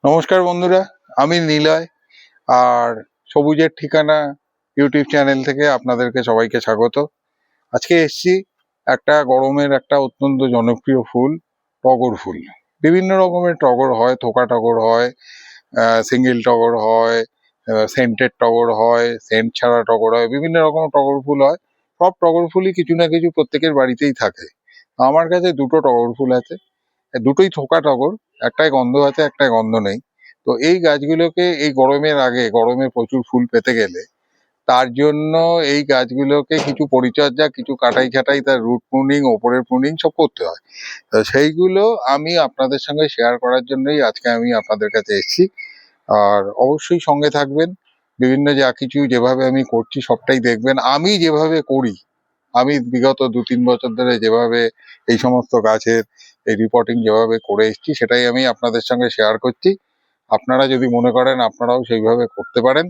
নমস্কার বন্ধুরা, আমি নিলয়। আর সবুজের ঠিকানা ইউটিউব চ্যানেল থেকে আপনাদেরকে সবাইকে স্বাগত। আজকে এসছি একটা গরমের একটা অত্যন্ত জনপ্রিয় ফুল, টগর ফুল। বিভিন্ন রকমের টগর হয়, থোকা টগর হয়, সিঙ্গেল টগর হয়, সেন্টেড টগর হয়, সেন্ট ছাড়া টগর হয়, বিভিন্ন রকমের টগর ফুল হয়। সব টগর ফুলই কিছু না কিছু প্রত্যেকের বাড়িতেই থাকে। আমার কাছে দুটো টগর ফুল আছে, দুটোই থোকা টগর, একটায় গন্ধ আছে একটায় গন্ধ নেই। তো এই গাছগুলোকে এই গরমের আগে, গরমে প্রচুর ফুল পেতে গেলে তার জন্য এই গাছগুলোকে কিছু পরিচর্যা, কিছু কাটাই ছাটাই, তার রুট প্রুনিং, ওপরের প্রুনিং সব করতে হয়। তো সেইগুলো আমি আপনাদের সঙ্গে শেয়ার করার জন্যই আজকে আমি আপনাদের কাছে এসেছি। আর অবশ্যই সঙ্গে থাকবেন। বিভিন্ন যা কিছু যেভাবে আমি করছি সবটাই দেখবেন। আমি যেভাবে করি, আমি বিগত 2-3 বছর ধরে যেভাবে এই সমস্ত গাছের এই রিপোর্টিং যেভাবে করে এসেছি সেটাই আমি আপনাদের সঙ্গে শেয়ার করছি। আপনারা যদি মনে করেন আপনারাও সেইভাবে করতে পারেন।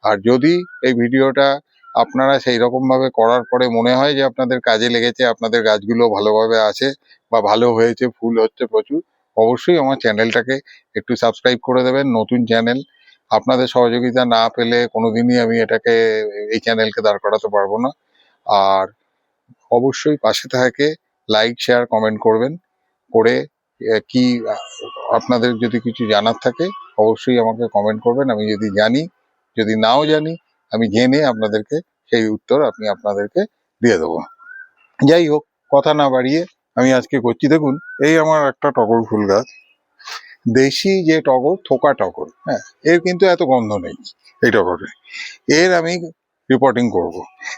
আর যদি এই ভিডিওটা আপনারা সেই রকম ভাবে করার পরে মনে হয় যে আপনাদের কাজে লেগেছে, আপনাদের গাছগুলো ভালোভাবে আছে বা ভালো হয়েছে, ফুল হচ্ছে প্রচুর, অবশ্যই আমার চ্যানেলটাকে একটু সাবস্ক্রাইব করে দেবেন। নতুন চ্যানেল, আপনাদের সহযোগিতা না পেলে কোনোদিনই আমি এটাকে, এই চ্যানেলকে দাঁড় করাতে পারবো না। আর অবশ্যই পাশে থাকে লাইক, শেয়ার, কমেন্ট করবেন। করে কি আপনাদের যদি কিছু জানার থাকে অবশ্যই আমাকে কমেন্ট করবেন। আমি যদি জানি, যদি নাও জানি, আমি জেনে আপনাদেরকে সেই উত্তর আমি আপনাদেরকে দিয়ে দেবো। যাই হোক, কথা না বাড়িয়ে আমি আজকে করছি। দেখুন, এই আমার একটা টগর ফুল গাছ, দেশি যে টগর, থোকা টগর। হ্যাঁ, এর কিন্তু এত গন্ধ নেই এই টগরে। এর আমি রিপোর্টিং করব।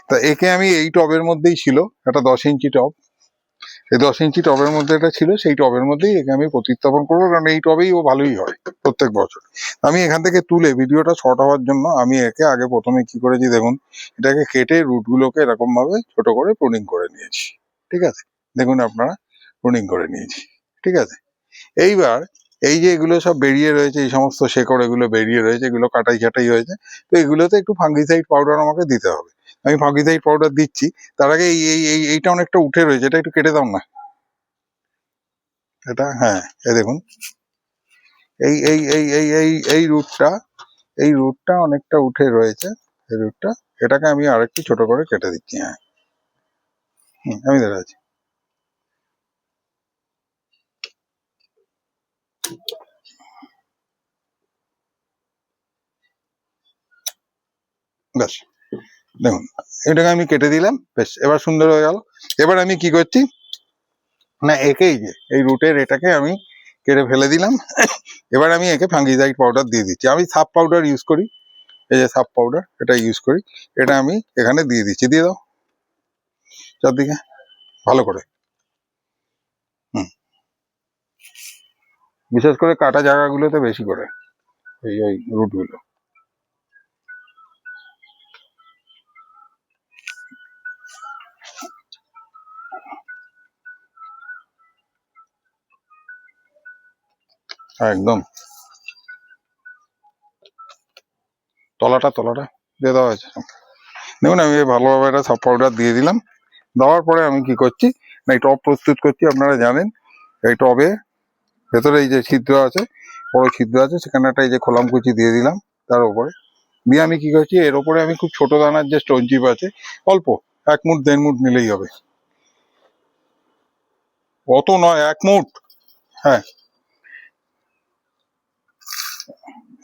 তা একে আমি এই টবের মধ্যেই ছিল, একটা 10 ইঞ্চি টব, এই 10 ইঞ্চি টবের মধ্যে এটা ছিল, সেই টবের মধ্যেই একে আমি প্রতিস্থাপন করবো, কারণ এই টবেই ও ভালোই হয় প্রত্যেক বছর। আমি এখান থেকে তুলে ভিডিওটা শর্ট হওয়ার জন্য আমি একে আগে প্রথমে কি করেছি দেখুন, এটাকে কেটে রুটগুলোকে এরকম ভাবে ছোট করে প্রুনিং করে নিয়েছি। ঠিক আছে, দেখুন আপনারা, প্রুনিং করে নিয়েছি। ঠিক আছে, এইবার এই যে এগুলো সব বেরিয়ে রয়েছে, এই সমস্ত শেকড় এগুলো বেরিয়ে রয়েছে, এগুলো কাটাই ছাটাই হয়েছে, তো এগুলোতে একটু ফাঙ্গিসাইড পাউডার আমাকে দিতে হবে। আমি ফাঙ্গিসাইড পাউডার দিচ্ছি। তার আগে এইটা অনেকটা উঠে রয়েছে, এটা একটু কেটে দাও না এটা। হ্যাঁ, এই দেখুন, এই এই এই এই এই এই রুটটা, এই রুটটা অনেকটা উঠে রয়েছে, এই রুটটা, এটাকে আমি আরেকটু ছোট করে কেটে দিচ্ছি। হ্যাঁ, আমি দেখাচ্ছি। ব্যাস, দেখুন, এটাকে আমি কেটে দিলাম, বেশ, এবার সুন্দর হয়ে গেল। এবার আমি কি করছি না, একেই যে এই রুটের এটাকে আমি কেটে ফেলে দিলাম। এবার আমি একে ফাঙ্গিসাইড পাউডার দিয়ে দিচ্ছি। আমি সাব পাউডার ইউজ করি, এই যে সাব পাউডার, এটা ইউজ করি। এটা আমি এখানে দিয়ে দিচ্ছি, দিয়ে দাও চারদিকে ভালো করে। বিশেষ করে কাটা জায়গাগুলোতে বেশি করে, এই রুটগুলো। একদম তলাটা দিয়ে দেওয়া হয়েছে। দেখুন, আমি ভালোভাবে একটা সাব পাউডার দিয়ে দিলাম। দেওয়ার পরে আমি কি করছি না, এই টব প্রস্তুত করছি। আপনারা জানেন এই টবে ভেতরে এই যে ছিদ্র আছে, বড় ছিদ্র আছে, সেখানে একটা এই যে খোলামকুচি দিয়ে দিলাম তার উপরে। দিয়ে আমি কি করছি, এর ওপরে আমি খুব ছোট দানার যে স্টোন চিপ আছে, অল্প 1 মুঠ 1.5 মুঠ নিলেই হবে, অত নয়, 1 মুঠ। হ্যাঁ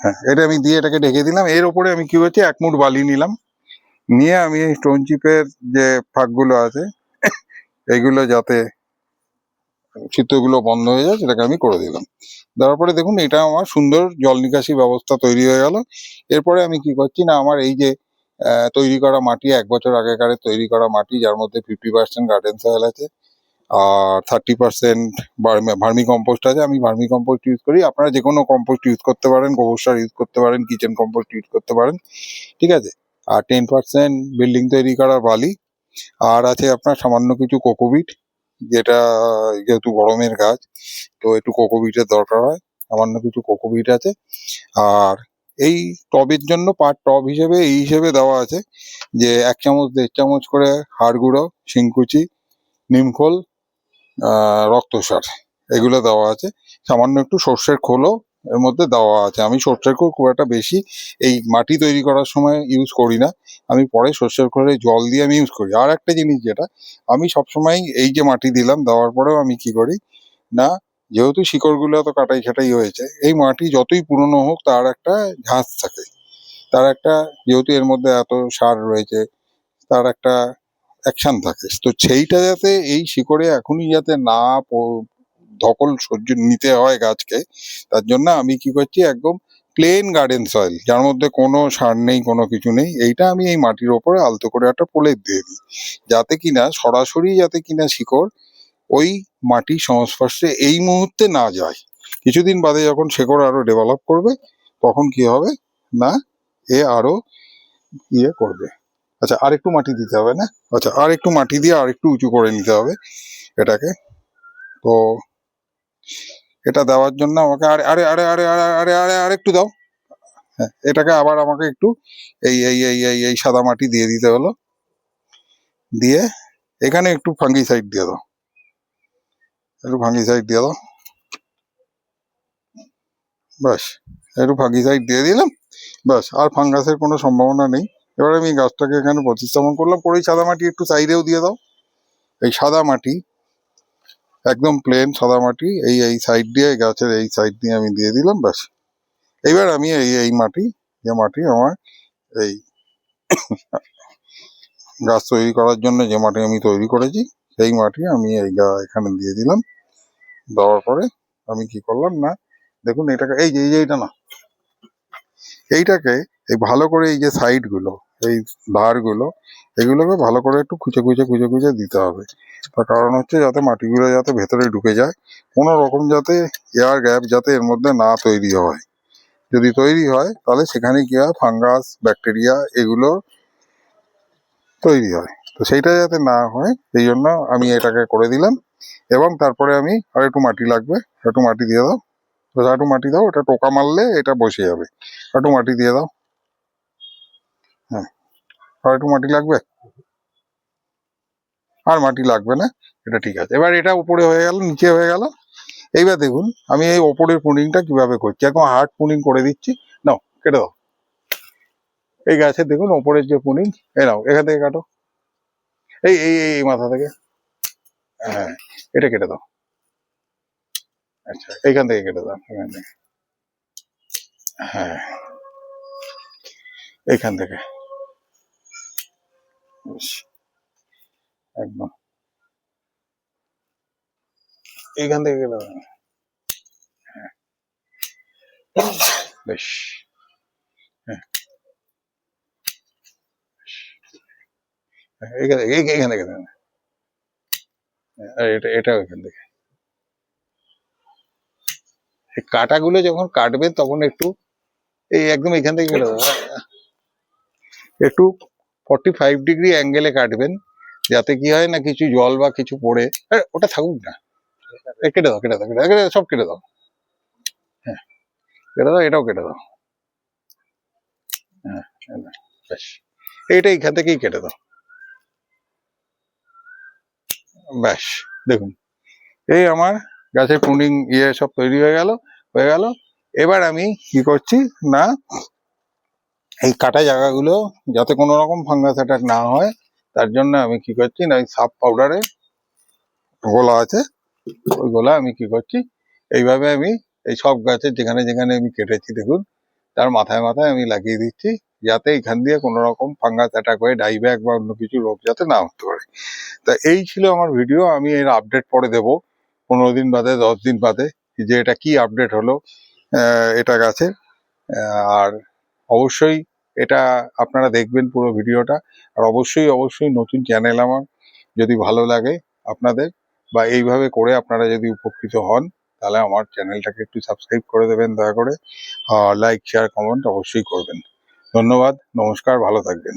হ্যাঁ, এটা আমি দিয়ে এটাকে ঢেকে দিলাম। এর ওপরে আমি কি করছি, 1 মুঠ বালি নিলাম, নিয়ে আমি এই স্টোন চিপের যে ফাঁকগুলো আছে এইগুলো যাতে চিত্রগুলো বন্ধ হয়ে যায় সেটাকে আমি করে দিলাম। দেওয়ার পরে দেখুন, এটা আমার সুন্দর জল নিকাশি ব্যবস্থা তৈরি হয়ে গেল। এরপরে আমি কি করছি না, আমার এই যে তৈরি করা মাটি, 1 বছর আগেকার তৈরি করা মাটি, যার মধ্যে 50% গার্ডেন সয়েল আছে আর 30% ভার্মি কম্পোস্ট আছে। আমি ভার্মি কম্পোস্ট ইউজ করি, আপনারা যে কোনো কম্পোস্ট ইউজ করতে পারেন, গোবর সার ইউজ করতে পারেন, কিচেন কম্পোস্ট ইউজ করতে পারেন। ঠিক আছে, আর 10% বিল্ডিং তৈরি করার বালি, আর আছে আপনার সামান্য কিছু কোকোপিট, যেটা যেহেতু গরমের গাছ তো একটু কোকোপিটের দরকার হয়, সামান্য কিছু কোকোপিট আছে। আর এই টবের জন্য পার টব হিসেবে এই হিসেবে দেওয়া আছে যে 1 চামচ 1.5 চামচ করে হাড় গুঁড়ো, শিংকুচি, নিমখোল, রক্ত সার, এগুলো দেওয়া আছে। সামান্য একটু সর্ষের খোলও এর মধ্যে দেওয়া আছে। আমি সর্ষের খোল খুব একটা বেশি এই মাটি তৈরি করার সময় ইউজ করি না, আমি পরে সর্ষের খোলে জল দিয়ে আমি ইউজ করি। আর একটা জিনিস যেটা আমি সবসময় এই যে মাটি দিলাম, দেওয়ার পরেও আমি কি করি না, যেহেতু শিকড়গুলো এত কাটাই ছাটাই হয়েছে, এই মাটি যতই পুরনো হোক তার একটা ঝাঁজ থাকে, তার একটা, যেহেতু এর মধ্যে এত সার রয়েছে, তার একটা অ্যাকশন থাকে। তো সেইটা যাতে এই শিকড়ে এখনই যাতে না ধকল সহ্য নিতে হয় গাছকে, তার জন্য আমি কি করছি, একদম প্লেন গার্ডেন সয়েল, যার মধ্যে কোনো সার নেই, কোনো কিছু নেই, এইটা আমি এই মাটির ওপরে আলতো করে একটা প্রলেপ দিয়ে দিই, যাতে কিনা সরাসরি যাতে কিনা শিকড় ওই মাটির সংস্পর্শে এই মুহূর্তে না যায়। কিছুদিন বাদে যখন শিকড় আরো ডেভেলপ করবে, তখন কি হবে না, এ আরো ইয়ে করবে। আচ্ছা, আর একটু মাটি দিতে হবে না? আচ্ছা, আর একটু মাটি দিয়ে আর একটু উঁচু করে নিতে হবে এটাকে। তো এটা দেওয়ার জন্য আমাকে আরে আরে আরে আরে আরে আরে আরে আর একটু দাও। হ্যাঁ, এটাকে আবার আমাকে একটু এই এই এই এই এই সাদা মাটি দিয়ে দিতে হলো, দিয়ে এখানে একটু ফাঙ্গিসাইড দিয়ে দাও, একটু ফাঙ্গিসাইড দিয়ে দাও, ব্যাস, একটু ফাঙ্গিসাইড দিয়ে দিলাম, ব্যাস, আর ফাঙ্গাসের কোনো সম্ভাবনা নেই। এবার আমি গাছটাকে এখানে প্রতিস্থাপন করলাম, পরে এই সাদা মাটি একটু সাইডেও দিয়ে দাও, এই সাদা মাটি, একদম প্লেন সাদা মাটি এই এই সাইড দিয়ে, গাছের এই সাইড দিয়ে আমি দিয়ে দিলাম, ব্যাস। এইবার আমি এই এই মাটি, যে মাটি আমার এই গাছ তৈরি করার জন্য যে মাটি আমি তৈরি করেছি, সেই মাটি আমি এই এখানে দিয়ে দিলাম। দেওয়ার পরে আমি কি করলাম না, দেখুন এটাকে এই যে এইটা না, এইটাকে এই ভালো করে এই যে সাইড গুলো, এই ধার গুলো, এগুলোকে ভালো করে একটু খুঁচে খুঁচে খুঁচে খুঁচে দিতে হবে। তার কারণ হচ্ছে যাতে মাটিগুলো যাতে ভেতরে ঢুকে যায়, কোনো রকম যাতে এয়ার গ্যাপ যাতে এর মধ্যে না তৈরি হয়। যদি তৈরি হয় তাহলে সেখানে কি হয়, ফাঙ্গাস, ব্যাকটেরিয়া এগুলো তৈরি হয়। তো সেইটা যাতে না হয় সেই জন্য আমি এটাকে করে দিলাম। এবং তারপরে আমি আর একটু মাটি লাগবে, একটু মাটি দিয়ে দাও, একটু মাটি দাও, এটা টোকা মারলে এটা বসে যাবে, একটু মাটি দিয়ে দাও। হ্যাঁ, আর একটু মাটি লাগবে, আর মাটি লাগবে না, এটা ঠিক আছে। এবার এটা উপরে হয়ে গেল, নিচে হয়ে গেল। এইবার দেখুন আমি এই ওপরের পুনিংটা কিভাবে করছি, এখন হার্ড পুনিং করে দিচ্ছি। নাও কেটে দাও, এই গাছের দেখুন ওপরের যে পুনিং, এই নাও এখান থেকে কাটো, এই এই এই মাথা থেকে, হ্যাঁ এটা কেটে দাও। আচ্ছা, এইখান থেকে কেটে দাও, এখান থেকে, হ্যাঁ এইখান থেকে, বেশ, একদম এইখান থেকে কেটে দাও, বেশ, হ্যাঁ এইখান থেকে এইখানে কেটে দাও, এটা এটাও এখান থেকে। এই কাটাগুলো যখন কাটবে তখন একটু এই একদম এখান থেকে কেটে দেবো, একটু 45 ডিগ্রি অ্যাঙ্গেলে কাটবেন, যাতে কি হয় না কিছু জল বা কিছু পড়ে, ওটা থাকুক না, কেটে দাও কেটে দাও কেটে দাও, কেটে দাও, সব কেটে দাও, হ্যাঁ কেটে দাও, এটাও কেটে দাও, হ্যাঁ ব্যাস, এইটা এখান থেকেই কেটে দাও, ব্যাস। দেখুন এই আমার গাছের পুনিং ইয়ে সব তৈরি হয়ে গেল, হয়ে গেল। এবার আমি কি করছি না, এই কাটা জায়গাগুলো যাতে কোনো রকম ফাঙ্গাস অ্যাটাক না হয়, তার জন্য আমি কি করছি না, ওই সাব পাউডারে গোলা আছে, ওই গোলা আমি কি করছি, এইভাবে আমি এই সব গাছের যেখানে যেখানে আমি কেটেছি দেখুন, তার মাথায় মাথায় আমি লাগিয়ে দিচ্ছি, যাতে এখান দিয়ে কোনো রকম ফাঙ্গাস অ্যাটাক হয়ে ডাইব্যাক বা অন্য কিছু রোগ যাতে না হতে পারে। তা এই ছিল আমার ভিডিও, আমি এর আপডেট পরে দেব 15 দিন বাদে, 10 দিন বাদে, যে এটা কি আপডেট হলো এটা গাছে। আর অবশ্যই এটা আপনারা দেখবেন পুরো ভিডিওটা। আর অবশ্যই অবশ্যই নতুন চ্যানেল আমার, যদি ভালো লাগে আপনাদের বা এইভাবে করে আপনারা যদি উপকৃত হন, তাহলে আমার চ্যানেলটাকে একটু সাবস্ক্রাইব করে দেবেন দয়া করে, আর লাইক শেয়ার কমেন্ট অবশ্যই করবেন। ধন্যবাদ, নমস্কার, ভালো থাকবেন।